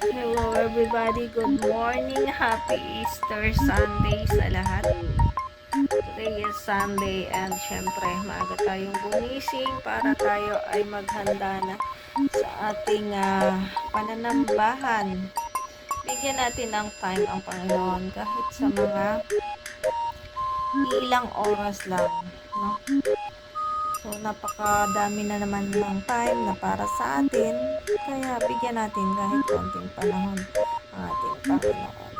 Hello everybody, good morning, happy Easter Sunday sa lahat. Today is Sunday and syempre maaga tayong gumising para tayo ay maghanda na sa ating pananambahan. Bigyan natin ng time ang Panginoon kahit sa mga ilang oras lang, no? So, napakadami na naman ng time na para sa atin. Kaya, bigyan natin kahit konting panahon ang ating Panginoon.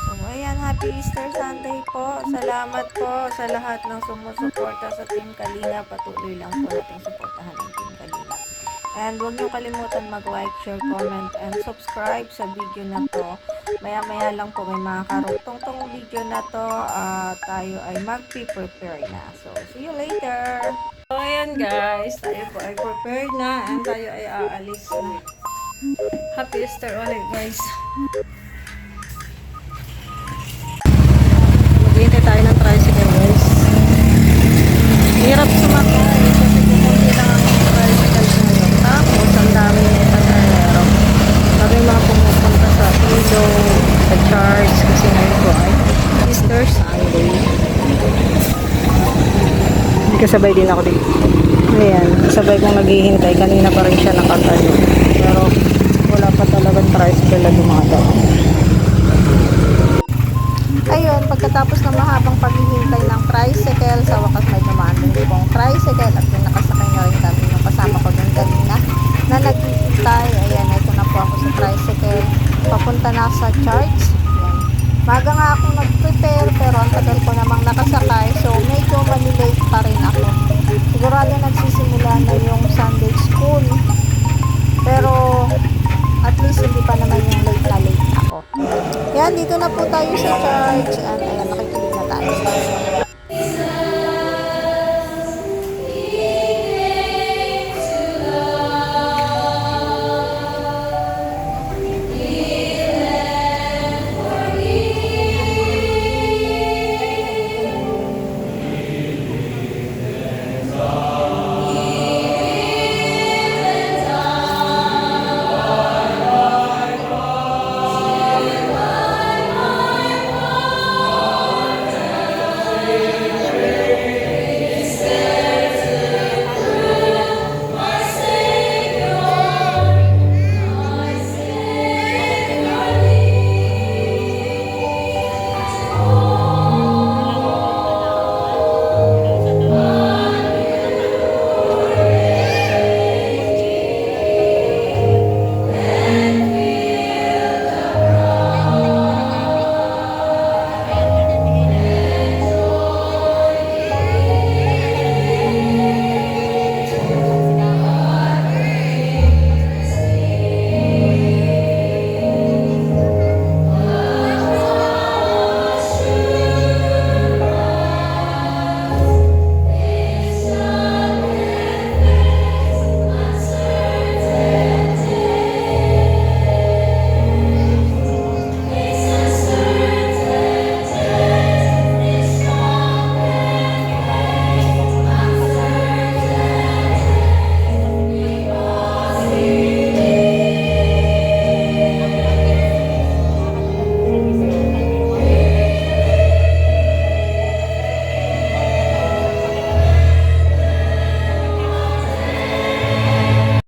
So, ayan, happy Easter Sunday po. Salamat po sa lahat ng sumusuporta sa Team Kalinga. Patuloy lang po natin suportahan ang Team Kalinga. And huwag niyo kalimutan mag-like, share, comment, and subscribe sa video na to. Maya-maya lang po may mga karugtong video na to. Tayo ay mag-prepare na. So, see you later! So, ayan guys. Tayo po ay prepared na and tayo ay aalis na. Happy Easter ulit guys! Maghihintay tayo ng tricycle guys. Hirap sumakay kasi kukunti lang ang tricycle ngayon. Tapos, ang dami ng pasahero. Sabi mga pumupunta sa Ido, sa Charles, kasi ngayon po ay Easter Sunday. Hindi kasabay din ako dito. Ayan, kasabay kong naghihintay. Kanina pa rin siya nakatayo. Pero wala pa talagang tricycle na dumadaan. Ayun, pagkatapos ng mahabang paghihintay ng tricycle, sa wakas may dumaan din pong tricycle at nakasakay na rin kami yung kasama ko dun kanina na naghihintay. Ayan, ito na po ako sa tricycle. Papunta na sa church. Ayan. Maga nga akong nag-prepare pero ang tagal ko namang nakasakay so medyo malilate pa rin ako. Sigurado nagsisimula na yung Sunday school. Pero at least hindi pa naman yung late na ako. Yan, dito na po tayo sa church. At